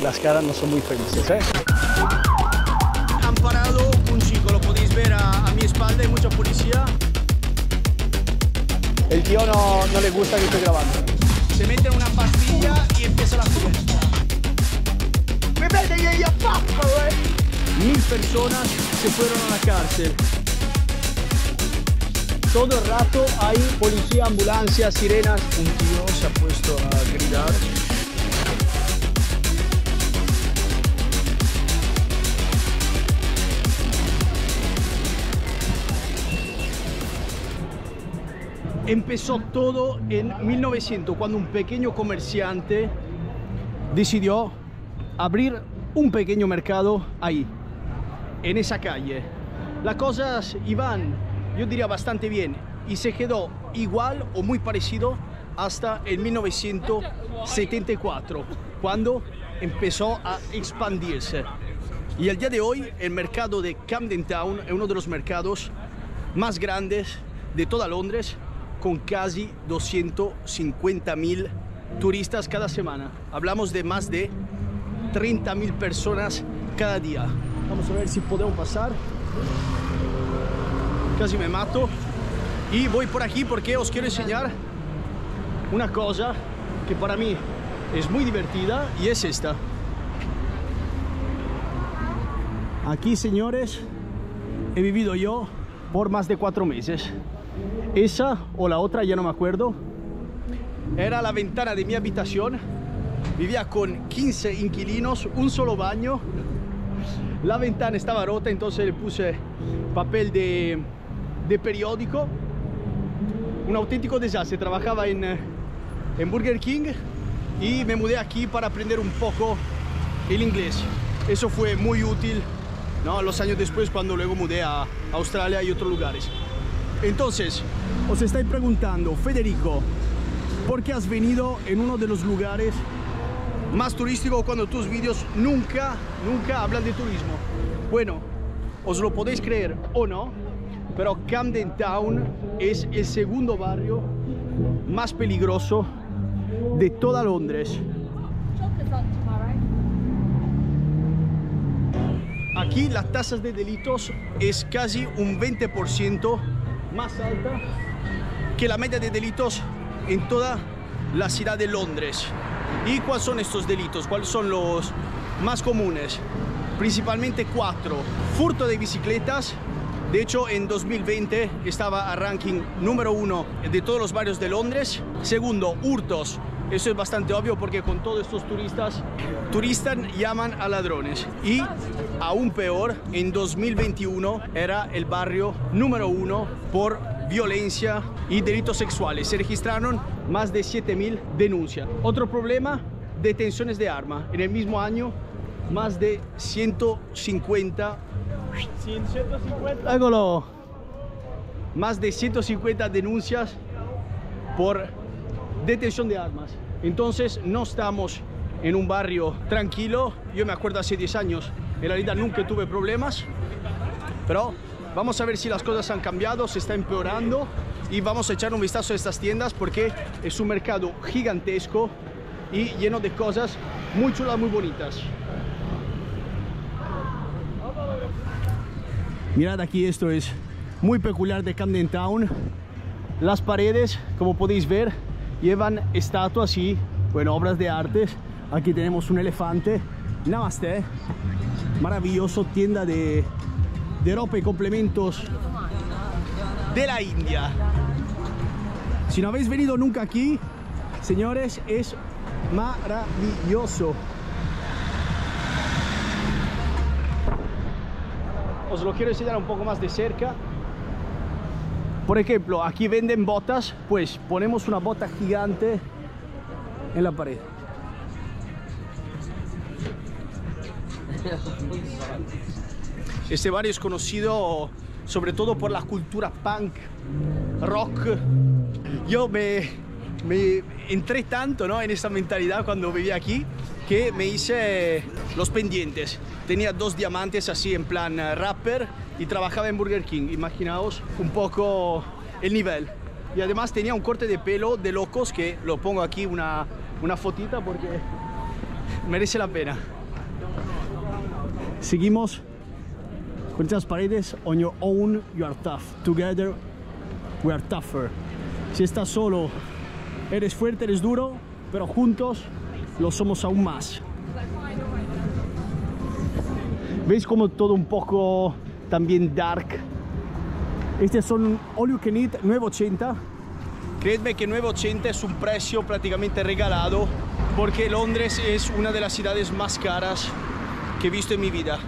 las caras no son muy felices, ¿eh? Han parado un chico, lo podéis ver a mi espalda, hay mucha policía. El tío no le gusta que estoy grabando. Se mete una pastilla y empieza la fiesta. ¡Me mete y a papo, 1000 personas se fueron a la cárcel. Todo el rato hay policía, ambulancias, sirenas. Un tío se ha puesto a gritar. Empezó todo en 1900, cuando un pequeño comerciante decidió abrir un pequeño mercado ahí, en esa calle. Las cosas iban, yo diría, bastante bien y se quedó igual o muy parecido hasta el 1974, cuando empezó a expandirse. Y al día de hoy, el mercado de Camden Town es uno de los mercados más grandes de toda Londres, con casi 250.000 turistas cada semana. Hablamos de más de 30.000 personas cada día. Vamos a ver si podemos pasar. Casi me mato. Y voy por aquí porque os quiero enseñar una cosa que para mí es muy divertida y es esta. Aquí, señores, he vivido yo por más de 4 meses. Esa o la otra, ya no me acuerdo, era la ventana de mi habitación. Vivía con 15 inquilinos, un solo baño. La ventana estaba rota, entonces le puse papel de periódico. Un auténtico desastre. Trabajaba en Burger King y me mudé aquí para aprender un poco el inglés. Eso fue muy útil, ¿no? Los años después, cuando luego mudé a Australia y otros lugares. Entonces, os estáis preguntando, Federico, ¿por qué has venido en uno de los lugares más turísticos cuando tus vídeos nunca hablan de turismo? Bueno, os lo podéis creer o no, pero Camden Town es el segundo barrio más peligroso de toda Londres. Aquí las tasas de delitos es casi un 20% más alta que la media de delitos en toda la ciudad de Londres. ¿Y cuáles son estos delitos? ¿Cuáles son los más comunes? Principalmente 4. Furto de bicicletas. De hecho, en 2020 estaba a ranking número 1 de todos los barrios de Londres. Segundo, hurtos. Eso es bastante obvio porque con todos estos turistas llaman a ladrones. Y aún peor, en 2021 era el barrio número 1 por violencia y delitos sexuales. Se registraron más de 7.000 denuncias. Otro problema, detenciones de arma. En el mismo año, más de 150. ¡Égolo! Más de 150 denuncias por detención de armas. Entonces no estamos en un barrio tranquilo. Yo me acuerdo hace 10 años, en realidad nunca tuve problemas, pero vamos a ver si las cosas han cambiado, se está empeorando, y vamos a echar un vistazo a estas tiendas porque es un mercado gigantesco y lleno de cosas muy chulas, muy bonitas. Mirad aquí, esto es muy peculiar de Camden Town. Las paredes, como podéis ver, llevan estatuas y, bueno, obras de arte. Aquí tenemos un elefante. Namaste. Maravilloso, tienda de ropa y complementos de la India. Si no habéis venido nunca aquí, señores, es maravilloso. Os lo quiero enseñar un poco más de cerca. Por ejemplo, aquí venden botas, pues ponemos una bota gigante en la pared. Este barrio es conocido sobre todo por la cultura punk, rock. Yo me entré tanto, ¿no?, en esta mentalidad cuando vivía aquí, que me hice los pendientes. Tenía 2 diamantes así en plan rapper y trabajaba en Burger King. Imaginaos un poco el nivel. Y además tenía un corte de pelo de locos, que lo pongo aquí una fotita porque merece la pena. Seguimos con estas paredes. On your own you are tough, together we are tougher. Si estás solo eres fuerte, eres duro, pero juntos lo somos aún más. ¿Veis como todo un poco también dark? Estos son all you can eat 9,80. Créeme que 9,80 es un precio prácticamente regalado, porque Londres es una de las ciudades más caras que he visto en mi vida.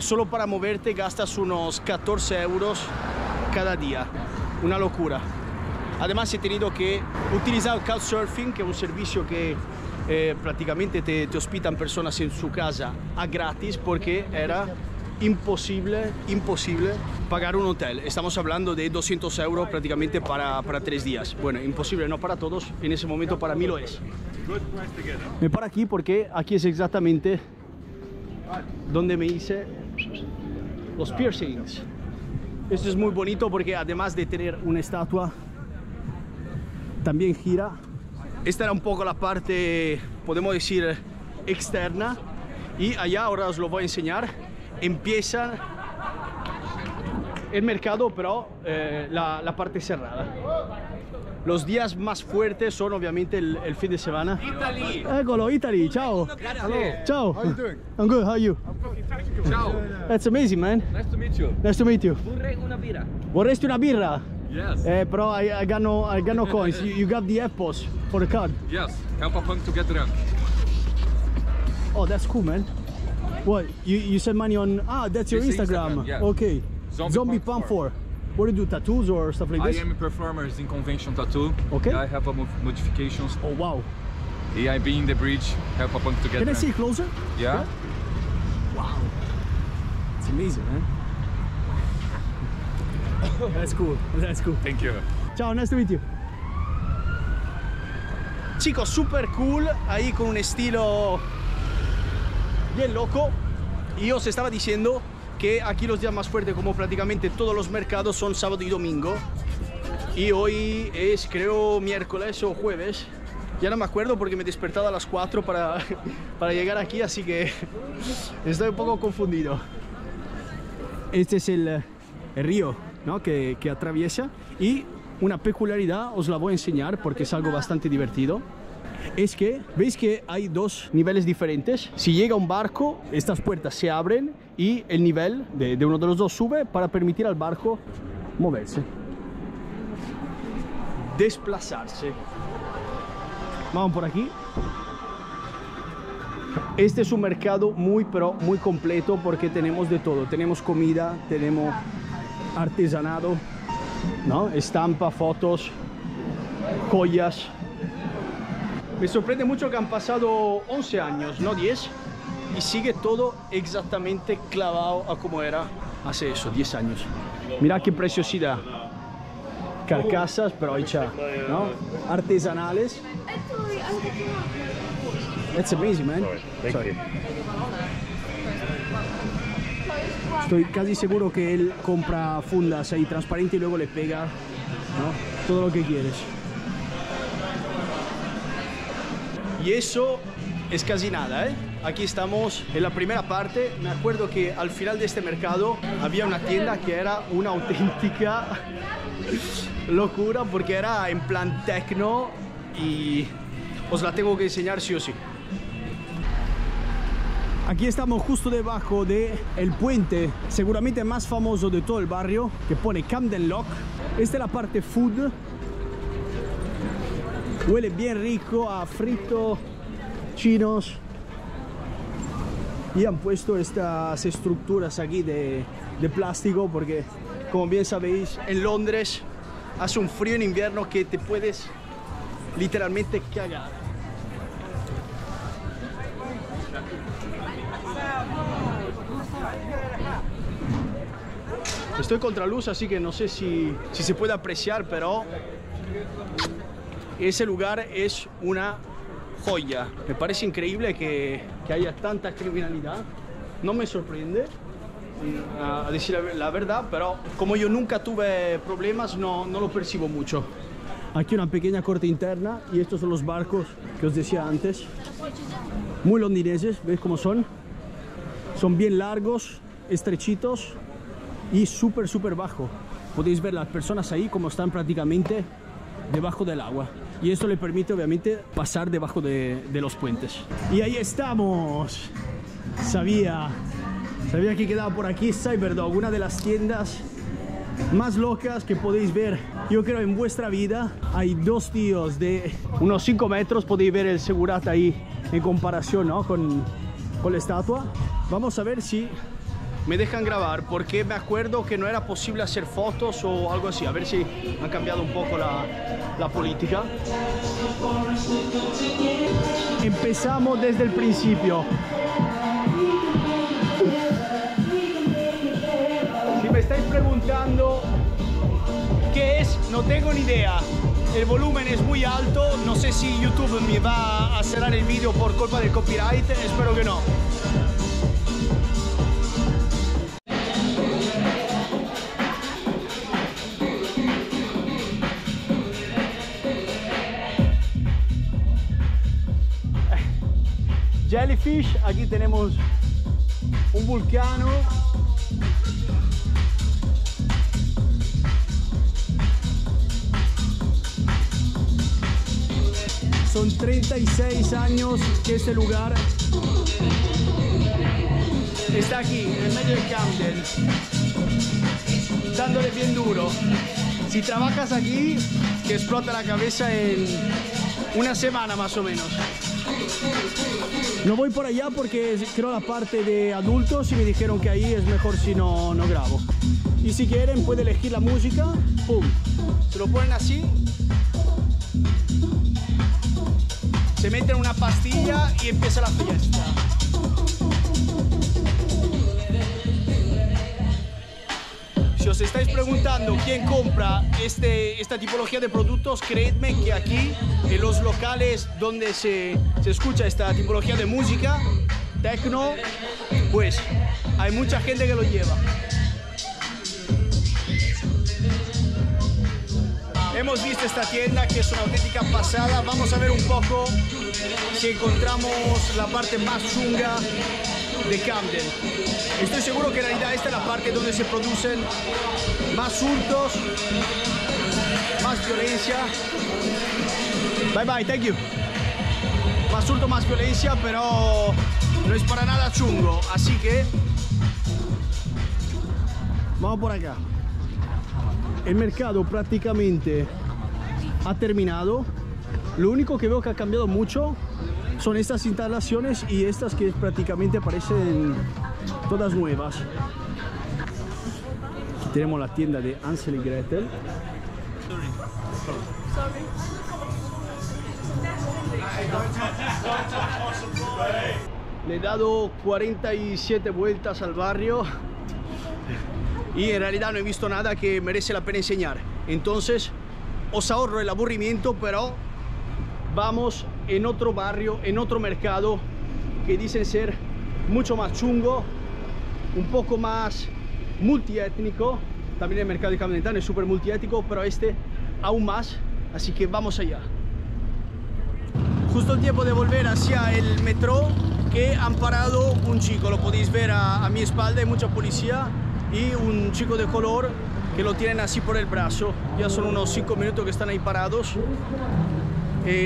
Solo para moverte gastas unos 14 euros cada día. Una locura. Además he tenido que utilizar Couchsurfing, que es un servicio que prácticamente te hospitan personas en su casa a gratis, porque era imposible pagar un hotel. Estamos hablando de 200 euros prácticamente para 3 días. Bueno, imposible, no para todos, en ese momento para mí lo es. Me paro aquí porque aquí es exactamente donde me hice los piercings. Esto es muy bonito porque además de tener una estatua, también gira. Esta era un poco la parte, podemos decir, externa. Y allá, ahora os lo voy a enseñar, empieza el mercado, pero la parte cerrada. Los días más fuertes son obviamente el fin de semana. Italy. Eccolo, Italy, ciao. Grazie. Ciao. How you doing? I'm good, how are you? Ciao. That's amazing, man. Nice to meet you. Nice to meet you. Vorrei una birra. Vorresti una birra? Yes. Però I got no coins. You got the apples for the card. Yes. Help a punk to get drunk. Oh, that's cool, man. What? You send money on... Ah, that's your This is Instagram. Instagram, yeah. Okay. Zombie Pump Pump 4. What do you do? Tattoos or stuff like I this? am a performer in convention tattoo. Okay. I have a modifications. Oh, wow. I be in the bridge. Help a punk to get Can I drunk. see closer? Yeah. Wow. It's amazing, man. That's cool. That's cool. Thank you. Ciao, nice to meet you. Chicos, super cool, ahí con un estilo bien loco. Y os estaba diciendo que aquí los días más fuertes, como prácticamente todos los mercados, son sábado y domingo. Y hoy es, creo, miércoles o jueves. Ya no me acuerdo porque me he despertado a las 4 para llegar aquí, así que estoy un poco confundido. Este es el río, ¿no? que atraviesa, y una peculiaridad os la voy a enseñar porque es algo bastante divertido. Es que, ¿veis que hay dos niveles diferentes? Si llega un barco, estas puertas se abren y el nivel de uno de los dos sube para permitir al barco moverse, desplazarse. Vamos por aquí. Este es un mercado muy, pero muy completo porque tenemos de todo. Tenemos comida, tenemos artesanado, ¿no? Estampa, fotos, joyas. Me sorprende mucho que han pasado 11 años, no 10, y sigue todo exactamente clavado a como era hace eso, 10 años. Mira qué preciosidad. Carcasas, pero hechas, ¿no? Artesanales. That's amazing, man. Sorry. Estoy casi seguro que él compra fundas ahí transparentes y luego le pega, ¿no? Todo lo que quieres. Y eso es casi nada, ¿eh? Aquí estamos en la primera parte. Me acuerdo que al final de este mercado había una tienda que era una auténtica locura porque era en plan techno y os la tengo que enseñar sí o sí. Aquí estamos justo debajo del puente seguramente más famoso de todo el barrio, que pone Camden Lock. Esta es la parte food. Huele bien rico a frito, chinos. Y han puesto estas estructuras aquí de plástico porque, como bien sabéis, en Londres hace un frío en invierno que te puedes literalmente cagar. Estoy contra luz, así que no sé si se puede apreciar, pero ese lugar es una joya. Me parece increíble que haya tanta criminalidad. No me sorprende, a decir la verdad, pero como yo nunca tuve problemas, no lo percibo mucho. Aquí una pequeña corte interna y estos son los barcos que os decía antes. Muy londinenses, ¿veis cómo son? Son bien largos, estrechitos y súper bajo. Podéis ver las personas ahí como están prácticamente debajo del agua. Y esto le permite obviamente pasar debajo de los puentes. Y ahí estamos. Sabía que quedaba por aquí Cyberdog, una de las tiendas más locas que podéis ver, yo creo, en vuestra vida. Hay dos tíos de unos 5 metros, podéis ver el segurata ahí en comparación, ¿no? con la estatua. Vamos a ver si me dejan grabar, porque me acuerdo que no era posible hacer fotos o algo así. A ver si han cambiado un poco la política. Empezamos desde el principio. Si me estáis preguntando qué es, no tengo ni idea. El volumen es muy alto, no sé si YouTube me va a cerrar el vídeo por culpa del copyright, espero que no. Jellyfish, aquí tenemos un vulcano. Son 36 años que este lugar está aquí, en medio de Camden, dándole bien duro. Si trabajas aquí, te explota la cabeza en una semana más o menos. No voy por allá porque creo la parte de adultos y me dijeron que ahí es mejor si no grabo. Y si quieren puede elegir la música, pum, se lo ponen así, se meten una pastilla y empieza la fiesta. Si os estáis preguntando quién compra esta tipología de productos, creedme que aquí, en los locales donde se escucha esta tipología de música, techno, pues hay mucha gente que lo lleva. Hemos visto esta tienda que es una auténtica pasada. Vamos a ver un poco si encontramos la parte más chunga de Camden. Estoy seguro que en realidad esta es la parte donde se producen más hurtos, más violencia. Bye bye, thank you. Más hurto, más violencia, pero no es para nada chungo. Así que vamos por acá. El mercado prácticamente ha terminado. Lo único que veo que ha cambiado mucho son estas instalaciones y estas que prácticamente parecen todas nuevas. Aquí tenemos la tienda de Hansel y Gretel. Le he dado 47 vueltas al barrio y en realidad no he visto nada que merece la pena enseñar. Entonces os ahorro el aburrimiento, pero vamos en otro barrio, en otro mercado que dicen ser mucho más chungo, un poco más multiétnico. También el mercado de Camden Town es súper multiétnico, pero este aún más. Así que vamos allá. Justo el tiempo de volver hacia el metro, que han parado un chico. Lo podéis ver a mi espalda, hay mucha policía y un chico de color que lo tienen así por el brazo. Ya son unos 5 minutos que están ahí parados.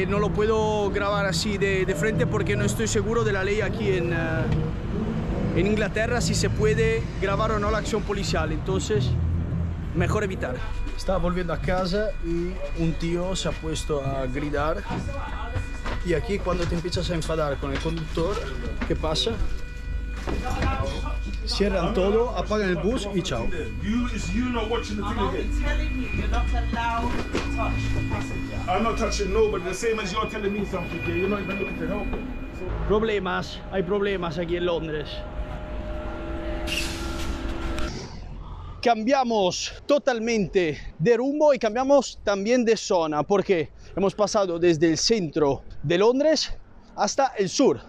No lo puedo grabar así de frente porque no estoy seguro de la ley aquí en Inglaterra, si se puede grabar o no la acción policial, entonces mejor evitar. Estaba volviendo a casa y un tío se ha puesto a gritar, y aquí cuando te empiezas a enfadar con el conductor, ¿qué pasa? Cierran todo, apagan el bus y chao. Problemas, hay problemas aquí en Londres. Cambiamos totalmente de rumbo y cambiamos también de zona, porque hemos pasado desde el centro de Londres hasta el sur.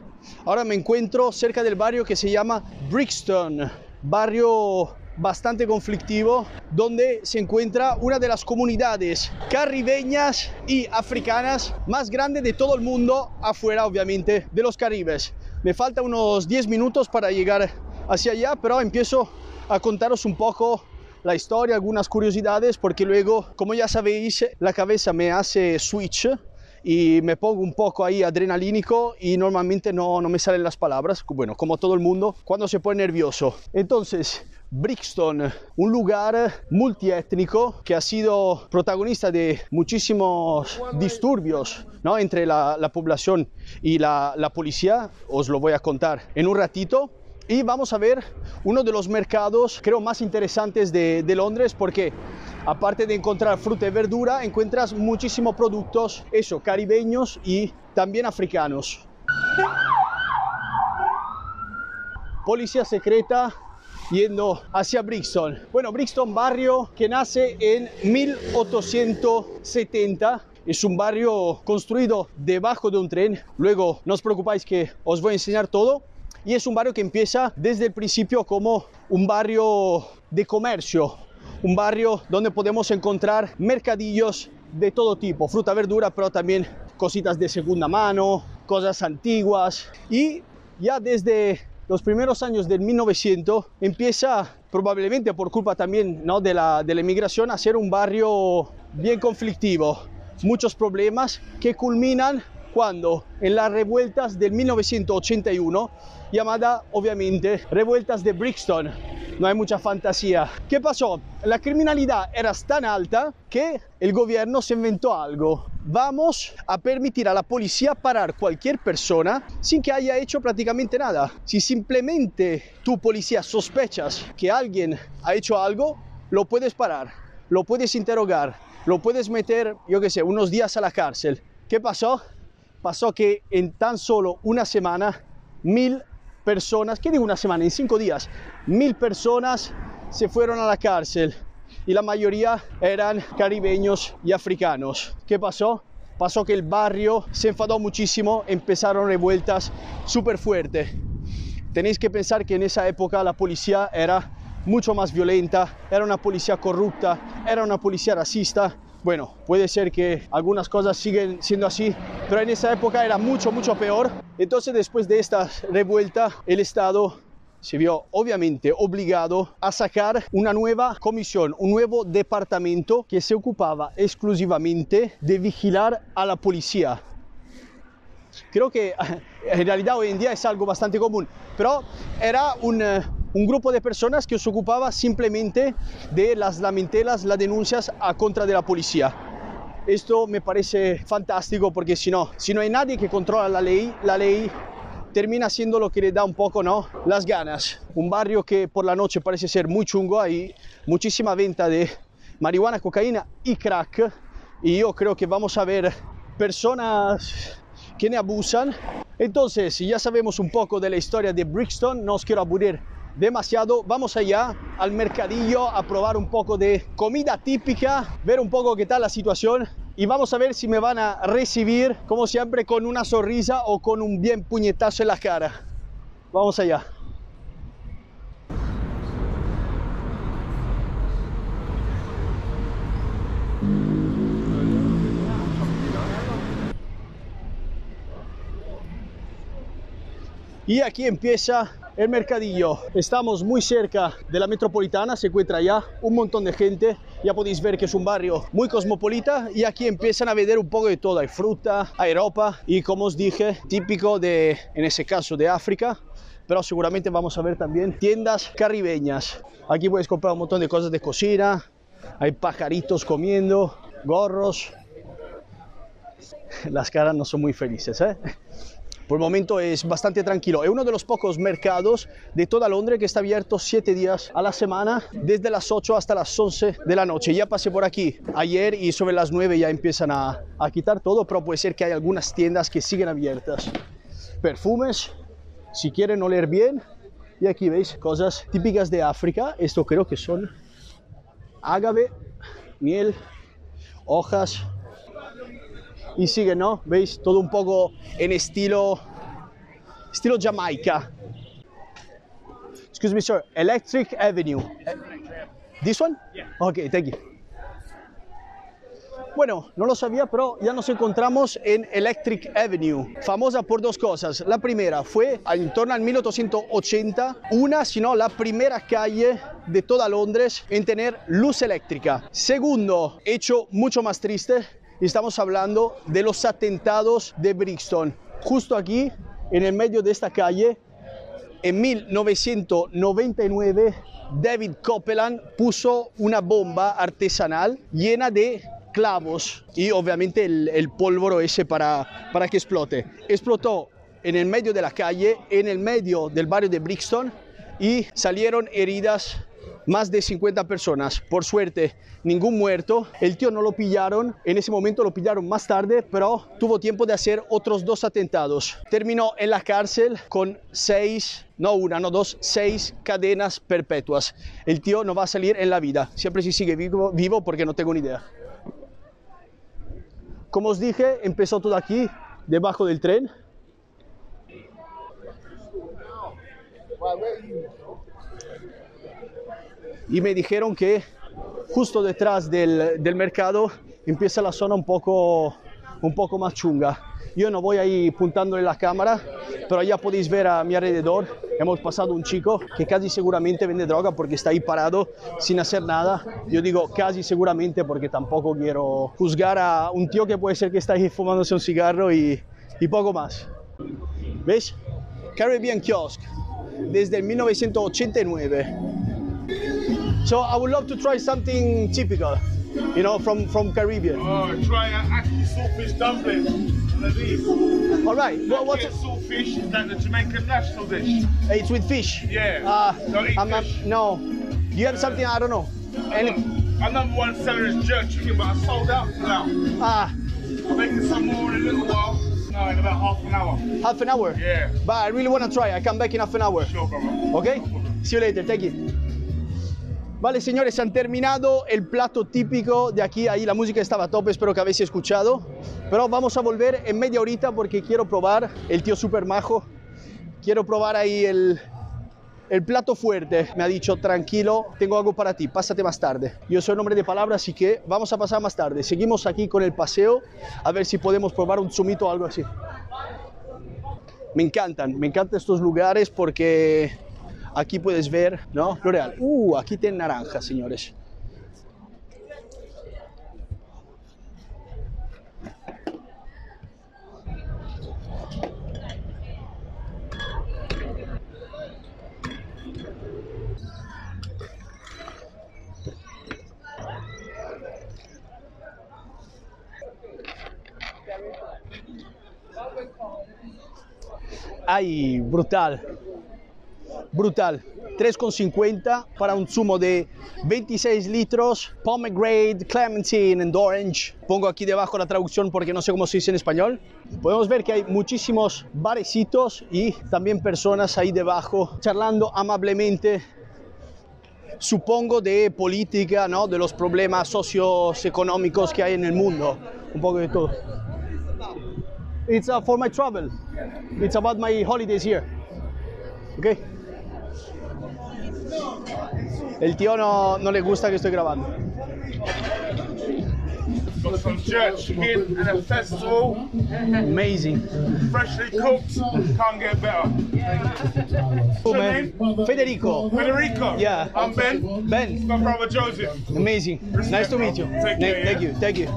Ahora me encuentro cerca del barrio que se llama Brixton, barrio bastante conflictivo, donde se encuentra una de las comunidades caribeñas y africanas más grandes de todo el mundo, afuera obviamente de los Caribes. Me falta unos 10 minutos para llegar hacia allá, pero empiezo a contaros un poco la historia, algunas curiosidades, porque luego, como ya sabéis, la cabeza me hace switch y me pongo un poco ahí adrenalínico y normalmente no me salen las palabras, bueno, como todo el mundo, cuando se pone nervioso. Entonces, Brixton, un lugar multiétnico que ha sido protagonista de muchísimos disturbios, ¿no?, entre la población y la policía, os lo voy a contar en un ratito. Y vamos a ver uno de los mercados, creo, más interesantes de Londres, porque aparte de encontrar fruta y verdura, encuentras muchísimos productos, eso, caribeños y también africanos. Policía secreta yendo hacia Brixton. Bueno, Brixton, barrio que nace en 1870. Es un barrio construido debajo de un tren. Luego, no os preocupáis que os voy a enseñar todo. Y es un barrio que empieza desde el principio como un barrio de comercio, un barrio donde podemos encontrar mercadillos de todo tipo, fruta, verdura, pero también cositas de segunda mano, cosas antiguas. Y ya desde los primeros años del 1900 empieza, probablemente por culpa también, ¿no?, de la inmigración, a ser un barrio bien conflictivo. Muchos problemas que culminan cuando en las revueltas del 1981, llamada obviamente revueltas de Brixton. No hay mucha fantasía. ¿Qué pasó? La criminalidad era tan alta que el gobierno se inventó algo. Vamos a permitir a la policía parar cualquier persona sin que haya hecho prácticamente nada. Si simplemente tu policía sospechas que alguien ha hecho algo, lo puedes parar, lo puedes interrogar, lo puedes meter, yo qué sé, unos días a la cárcel. ¿Qué pasó? Pasó que en tan solo una semana, 1000 personas, ¿qué digo una semana? En 5 días, 1000 personas se fueron a la cárcel y la mayoría eran caribeños y africanos. ¿Qué pasó? Pasó que el barrio se enfadó muchísimo, empezaron revueltas súper fuertes. Tenéis que pensar que en esa época la policía era mucho más violenta, era una policía corrupta, era una policía racista. Bueno, puede ser que algunas cosas siguen siendo así, pero en esa época era mucho peor. Entonces, después de esta revuelta, el Estado se vio obviamente obligado a sacar una nueva comisión, un nuevo departamento que se ocupaba exclusivamente de vigilar a la policía. Creo que en realidad hoy en día es algo bastante común, pero era un grupo de personas que se ocupaba simplemente de las lamentelas, las denuncias a contra de la policía. Esto me parece fantástico, porque si no hay nadie que controla la ley termina siendo lo que le da un poco, ¿no?, las ganas. Un barrio que por la noche parece ser muy chungo, hay muchísima venta de marihuana, cocaína y crack, y yo creo que vamos a ver personas que ne abusan. Entonces, si ya sabemos un poco de la historia de Brixton, no os quiero aburrir demasiado, vamos allá al mercadillo a probar un poco de comida típica, ver un poco qué tal la situación y vamos a ver si me van a recibir, como siempre, con una sonrisa o con un bien puñetazo en la cara. Vamos allá. Y aquí empieza el mercadillo. Estamos muy cerca de la Metropolitana, se encuentra ya un montón de gente. Ya podéis ver que es un barrio muy cosmopolita y aquí empiezan a vender un poco de todo. Hay fruta, hay ropa y, como os dije, típico de, en ese caso, de África, pero seguramente vamos a ver también tiendas caribeñas. Aquí puedes comprar un montón de cosas de cocina, hay pajaritos comiendo, gorros. Las caras no son muy felices, ¿eh? Por el momento es bastante tranquilo. Es uno de los pocos mercados de toda Londres que está abierto 7 días a la semana, desde las 8 hasta las 11 de la noche. Ya pasé por aquí ayer y sobre las 9 ya empiezan a quitar todo, pero puede ser que hay algunas tiendas que siguen abiertas. Perfumes, si quieren oler bien. Y aquí veis cosas típicas de África. Esto creo que son ágave, miel, hojas. Y sigue, ¿no? ¿Veis? Todo un poco en estilo Jamaica. Excuse me, sir. Electric Avenue. This one? Yeah. Okay, thank you. Bueno, no lo sabía, pero ya nos encontramos en Electric Avenue, famosa por dos cosas. La primera fue en torno al 1880, sino la primera calle de toda Londres en tener luz eléctrica. Segundo, hecho mucho más triste, estamos hablando de los atentados de Brixton. Justo aquí, en el medio de esta calle, en 1999, David Copeland puso una bomba artesanal llena de clavos y obviamente el pólvoro ese para que explote. Explotó en el medio de la calle, en el medio del barrio de Brixton, y salieron heridas más de 50 personas. Por suerte, ningún muerto. El tío no lo pillaron, en ese momento lo pillaron más tarde, pero tuvo tiempo de hacer otros 2 atentados. Terminó en la cárcel con 6 cadenas perpetuas. El tío no va a salir en la vida. Siempre si sigue vivo porque no tengo ni idea. Como os dije, empezó todo aquí, debajo del tren. Y me dijeron que justo detrás del mercado empieza la zona un poco más chunga. Yo no voy ahí apuntándole la cámara, pero ya podéis ver a mi alrededor. Hemos pasado un chico que casi seguramente vende droga porque está ahí parado sin hacer nada. Yo digo casi seguramente porque tampoco quiero juzgar a un tío que puede ser que está ahí fumándose un cigarro y poco más. ¿Ves? Caribbean Kiosk, desde el 1989. So I would love to try something typical, you know, from Caribbean. Oh, try an ackee saltfish dumpling. All right. What's it? Saltfish is like the Jamaican national dish. It's with fish. Yeah. Don't eat fish. No. Do you have something I don't know? Our number one seller is jerk chicken, but I sold out for now. I'm making some more in a little while. No, in about half an hour. Half an hour? Yeah. But I really want to try. I come back in half an hour. Sure, brother. Okay? See you later. Thank you. Vale, señores, han terminado el plato típico de aquí. Ahí la música estaba a tope, espero que habéis escuchado. Pero vamos a volver en media horita porque quiero probar, el tío súper majo, quiero probar ahí el plato fuerte. Me ha dicho, tranquilo, tengo algo para ti, pásate más tarde. Yo soy un hombre de palabra, así que vamos a pasar más tarde. Seguimos aquí con el paseo, a ver si podemos probar un zumito o algo así. Me encantan estos lugares porque aquí puedes ver, ¿no? L'Oreal. Aquí tienen naranja, señores. Ay, brutal. Brutal. 3,50 para un zumo de 26 litros, pomegranate, clementine and orange. Pongo aquí debajo la traducción porque no sé cómo se dice en español. Podemos ver que hay muchísimos barecitos y también personas ahí debajo charlando amablemente, supongo de política, ¿no? De los problemas socioeconómicos que hay en el mundo. Un poco de todo. It's for my travel. It's about my holidays here. Okay. El tío no le gusta que estoy grabando. Got some jerk chicken and a festival. Amazing. Freshly cooked. Can't get better. What's your name? Federico. Federico. Yeah. I'm Ben. Ben. My brother Joseph. Amazing. Nice to meet you. Take care, Thank you.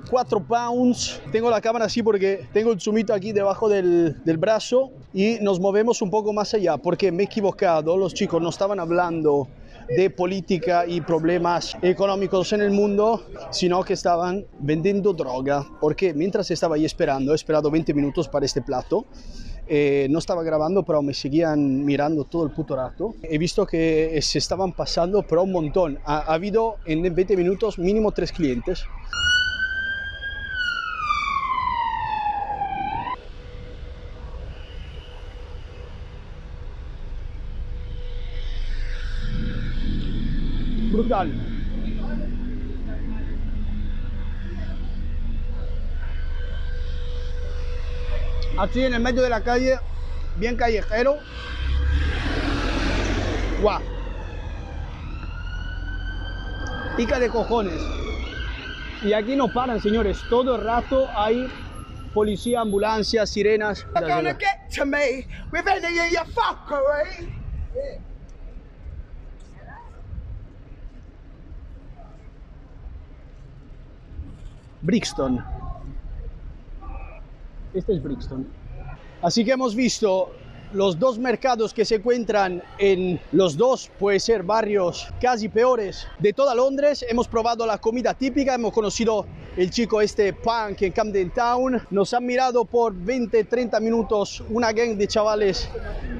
4 pounds. Tengo la cámara así porque tengo el zumito aquí debajo del brazo y nos movemos un poco más allá porque me he equivocado. Los chicos no estaban hablando de política y problemas económicos en el mundo, sino que estaban vendiendo droga, porque mientras estaba ahí esperando, he esperado 20 minutos para este plato, no estaba grabando, pero me seguían mirando todo el puto rato. He visto que se estaban pasando, pero un montón. Ha habido en 20 minutos mínimo 3 clientes. Brutal. Así en el medio de la calle, bien callejero. Guau. Pica de cojones. Y aquí no paran, señores. Todo el rato hay policía, ambulancias, sirenas. You're gonna get to me with any of your fuckery. Brixton. Este es Brixton. Así que hemos visto los dos mercados que se encuentran en los dos, puede ser barrios casi peores de toda Londres. Hemos probado la comida típica, hemos conocido el chico este punk en Camden Town. Nos han mirado por 20-30 minutos una gang de chavales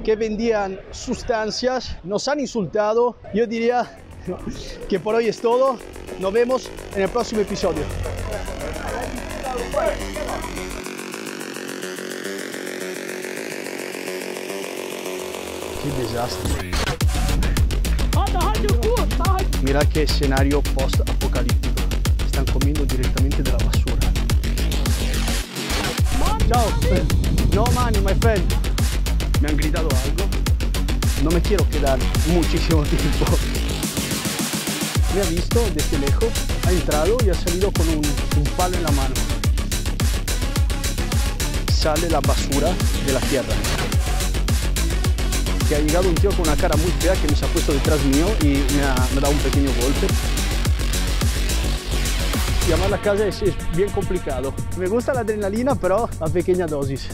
que vendían sustancias. Nos han insultado. Yo diría que por hoy es todo. Nos vemos en el próximo episodio. Qué desastre. Mira qué escenario post-apocalíptico. Están comiendo directamente de la basura. Ciao. No money, my friend. Me han gritado algo. No me quiero quedar muchísimo tiempo. Me ha visto desde lejos, ha entrado y ha salido con un palo en la mano. Sale la basura de la tierra. Que ha llegado un tío con una cara muy fea que me se ha puesto detrás mío y me ha dado un pequeño golpe. Llamar la casa es bien complicado. Me gusta la adrenalina, pero a pequeña dosis.